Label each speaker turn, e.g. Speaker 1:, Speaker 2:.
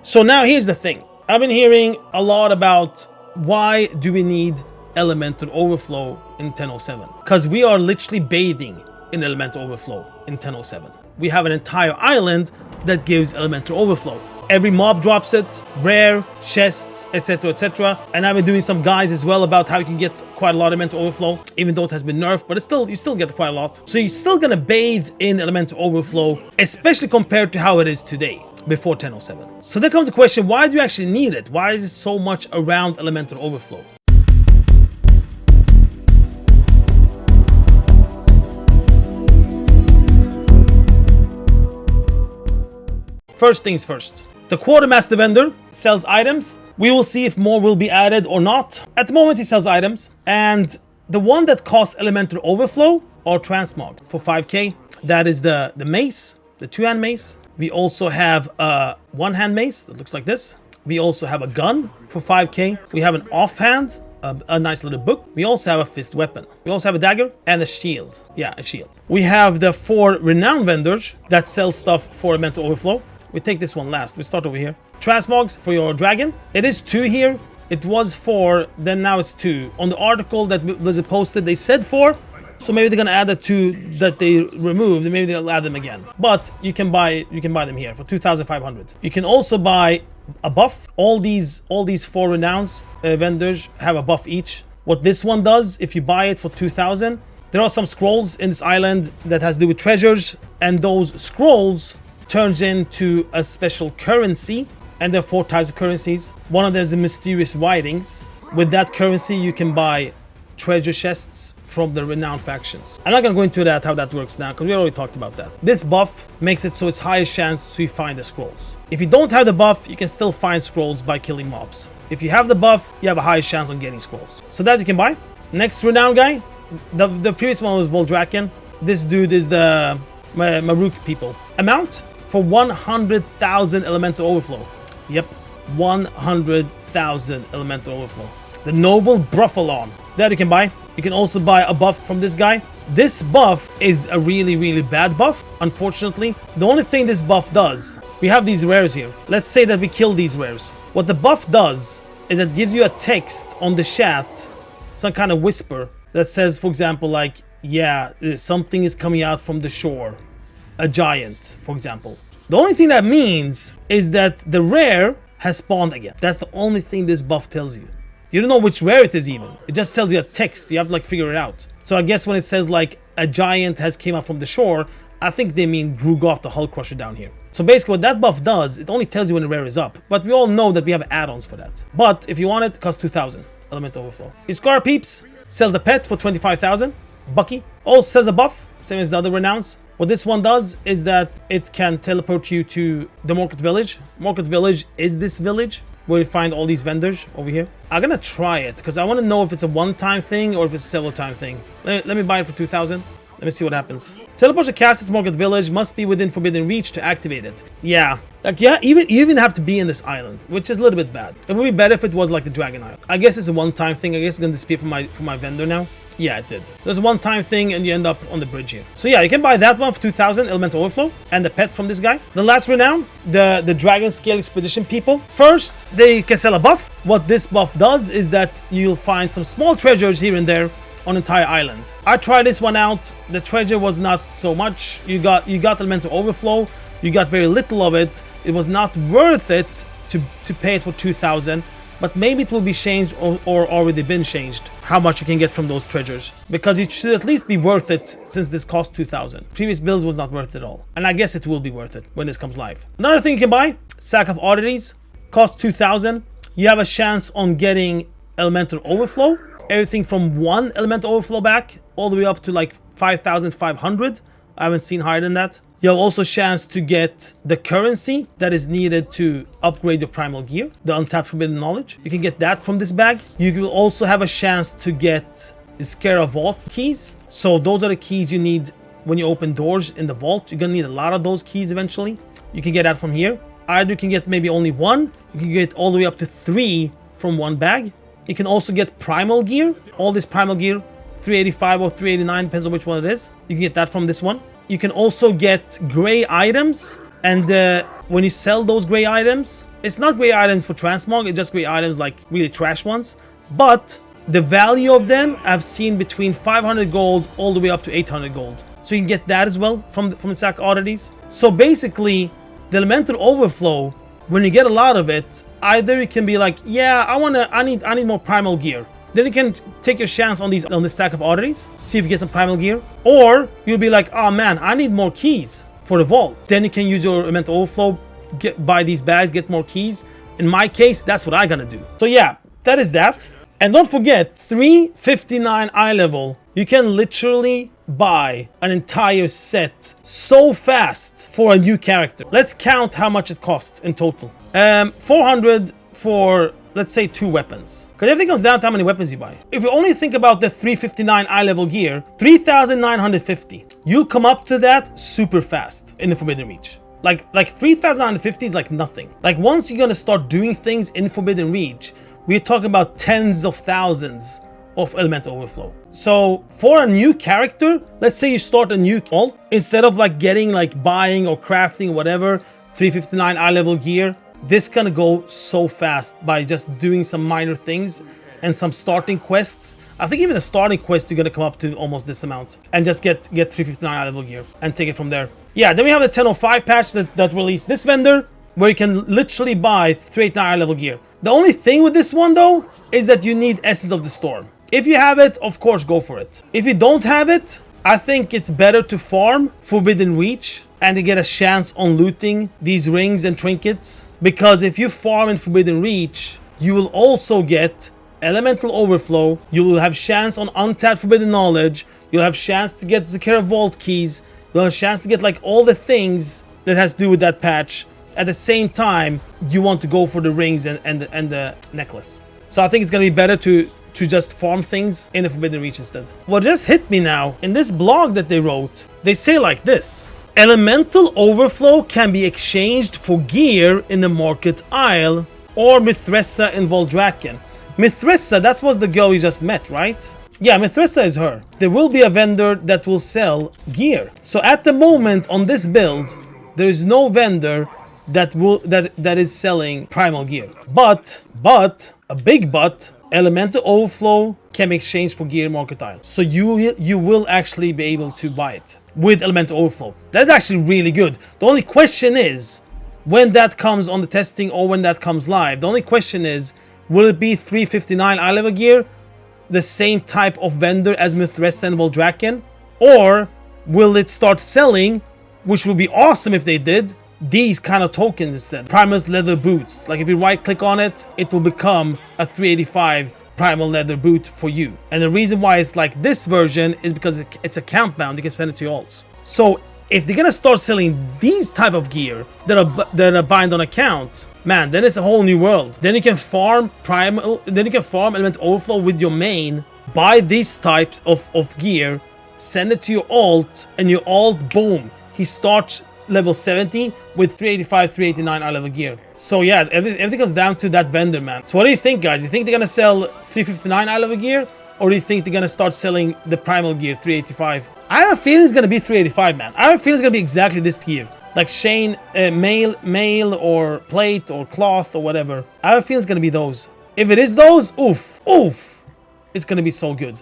Speaker 1: So now here's the thing. I've been hearing a lot about why do we need Elemental Overflow in 10.07? Because we are literally bathing in Elemental Overflow in 10.07. We have an entire island that gives Elemental Overflow. Every mob drops it, rare, chests, etc, etc. And I've been doing some guides as well about how you can get quite a lot of Elemental Overflow, even though it has been nerfed, but you still get quite a lot. So you're still gonna bathe in Elemental Overflow, especially compared to how it is today, before 10.07. So then comes the question, why do you actually need it? Why is it so much around Elemental Overflow? First things first. The Quartermaster Vendor sells items. We will see if more will be added or not. At the moment he sells items, and the one that costs Elemental Overflow or Transmog for 5k, that is the mace, the two-hand mace. We also have a one-hand mace that looks like this. We also have a gun for 5k. We have an offhand, a nice little book. We also have a fist weapon. We also have a dagger and a shield. Yeah, a shield. We have the 4 renowned vendors that sell stuff for Elemental Overflow. We take this one last. We start over here. Transmogs for your dragon. It is 2 here. It was 4, then now it's 2. On the article that Blizzard posted, they said 4. So maybe they're gonna add the 2 that they removed, and maybe they'll add them again. But you can buy them here for 2,500. You can also buy a buff. All these 4 renowns vendors have a buff each. What this one does, if you buy it for 2,000, there are some scrolls in this island that has to do with treasures, and those scrolls turns into a special currency, and there are 4 types of currencies. One of them is the mysterious writings. With that currency you can buy treasure chests from the renowned factions. I'm not gonna go into that, how that works now, because we already talked about that. This buff makes it so it's highest chance so you find the scrolls. If you don't have the buff, you can still find scrolls by killing mobs. If you have the buff, you have a highest chance on getting scrolls. So that you can buy. Next renowned guy, the previous one was Voldraken. This dude is the Maruk people. Amount for 100,000 Elemental Overflow. Yep, 100,000 Elemental Overflow. The Noble Bruffalon. That you can buy. You can also buy a buff from this guy. This buff is a really, really bad buff, unfortunately. The only thing this buff does, we have these rares here. Let's say that we kill these rares. What the buff does is it gives you a text on the chat, some kind of whisper that says, for example, like, yeah, something is coming out from the shore. A giant, for example. The only thing that means is that the rare has spawned again. That's the only thing this buff tells you. You don't know which rare it is even. It just tells you a text. You have to like figure it out. So I guess when it says like a giant has came out from the shore, I think they mean Grugoth the Hull Crusher down here. So basically what that buff does, it only tells you when the rare is up. But we all know that we have add-ons for that. But if you want it costs 2,000. Elemental Overflow. Iskar Peeps sells the pet for 25,000. Bucky also sells a buff, same as the other renowns. What this one does is that it can teleport you to the Market Village. Market Village is this village where you find all these vendors over here. I'm gonna try it because I want to know if it's a one-time thing or if it's a several-time thing. Let me buy it for 2,000. Let me see what happens. Teleport your castle to Market Village, must be within Forbidden Reach to activate it. Yeah. Like, yeah, you even have to be in this island, which is a little bit bad. It would be better if it was like the Dragon Isle. I guess it's a one-time thing. I guess it's gonna disappear from my vendor now. Yeah, it did. There's a one-time thing and you end up on the bridge here. So yeah, you can buy that one for 2,000 Elemental Overflow and the pet from this guy. The last renown, the Dragon Scale Expedition people. First, they can sell a buff. What this buff does is that you'll find some small treasures here and there on entire island. I tried this one out. The treasure was not so much. You got Elemental Overflow. You got very little of it. It was not worth it to pay it for 2,000. But maybe it will be changed or already been changed, how much you can get from those treasures. Because it should at least be worth it since this cost 2,000. Previous builds was not worth it at all. And I guess it will be worth it when this comes live. Another thing you can buy, Sack of Oddities, costs 2,000. You have a chance on getting Elemental Overflow. Everything from 1 Elemental Overflow back all the way up to like 5,500. I haven't seen higher than that. You have also a chance to get the currency that is needed to upgrade your primal gear, the untapped forbidden knowledge. You can get that from this bag. You will also have a chance to get the Scare Vault keys. So those are the keys you need when you open doors in the vault. You're gonna need a lot of those keys eventually. You can get that from here. Either you can get maybe only 1, you can get all the way up to 3 from 1 bag. You can also get primal gear, all this primal gear, 385 or 389, depends on which one it is. You can get that from this one. You can also get gray items, and when you sell those gray items, it's not gray items for transmog, it's just gray items like really trash ones. But the value of them I've seen between 500 gold all the way up to 800 gold. So you can get that as well from the stack oddities. So basically, the Elemental Overflow, when you get a lot of it, either you can be like, yeah, I need more Primal gear. Then you can take your chance on this stack of oddities, see if you get some Primal gear. Or you'll be like, oh man, I need more keys for the vault. Then you can use your Elemental Overflow, buy these bags, get more keys. In my case, that's what I'm gonna do. So yeah, that is that. And don't forget, 359 eye level, you can literally buy an entire set so fast for a new character. Let's count how much it costs in total. 400 for, let's say, 2 weapons. Because everything comes down to how many weapons you buy. If you only think about the 359 eye level gear, 3,950. You'll come up to that super fast in the Forbidden Reach. Like 3,950 is like nothing. Like once you're gonna start doing things in Forbidden Reach, we're talking about tens of thousands of Elemental Overflow. So for a new character, let's say you start a new vault, instead of like getting like buying or crafting or whatever 359 eye level gear, this gonna go so fast by just doing some minor things and some starting quests. I think even the starting quest you're gonna come up to almost this amount and just get 359 eye level gear and take it from there. Yeah, then we have the 1005 patch that released this vendor, where you can literally buy 389 eye level gear. The only thing with this one though is that you need Essence of the Storm. If you have it, of course go for it. If you don't have it, I think it's better to farm Forbidden Reach and to get a chance on looting these rings and trinkets. Because if you farm in Forbidden Reach, you will also get Elemental Overflow, you will have chance on untapped Forbidden Knowledge, you'll have chance to get Zakera Vault keys, you'll have chance to get like all the things that has to do with that patch. At the same time, you want to go for the rings and the necklace. So I think it's gonna be better to just farm things in the Forbidden Reach instead. What just hit me now, in this blog that they wrote, they say like this: Elemental Overflow can be exchanged for gear in the market aisle or Mithressa in Voldraken. Mithressa, that was the girl you just met, right? Yeah, Mithressa is her. There will be a vendor that will sell gear. So at the moment on this build, there is no vendor that is selling Primal gear. But a big but, Elemental Overflow can be exchanged for gear market aisle. So you will actually be able to buy it with Elemental Overflow. That's actually really good. The only question is when that comes on the testing or when that comes live. The only question is, will it be 359 eye level gear, the same type of vendor as Mithressa and Voldraken, or will it start selling, which would be awesome if they did, these kind of tokens instead? Primal's leather boots. Like if you right click on it, it will become a 385 Primal leather boot for you. And the reason why it's like this version is because it's account bound. You can send it to your alts. So if they're gonna start selling these type of gear that are bind on account, man, then it's a whole new world. Then you can farm Primal, then you can farm Elemental Overflow with your main, buy these types of gear, send it to your alt, and your alt, boom, he starts level 70 with 385, 389 eye level gear. So yeah, everything comes down to that vendor, man. So what do you think, guys? You think they're gonna sell 359 eye level gear, or do you think they're gonna start selling the Primal gear 385? I have a feeling it's gonna be 385, man. I have a feeling it's gonna be exactly this gear, like Shane, mail or plate or cloth or whatever. I have a feeling it's gonna be those. If it is those, oof, it's gonna be so good.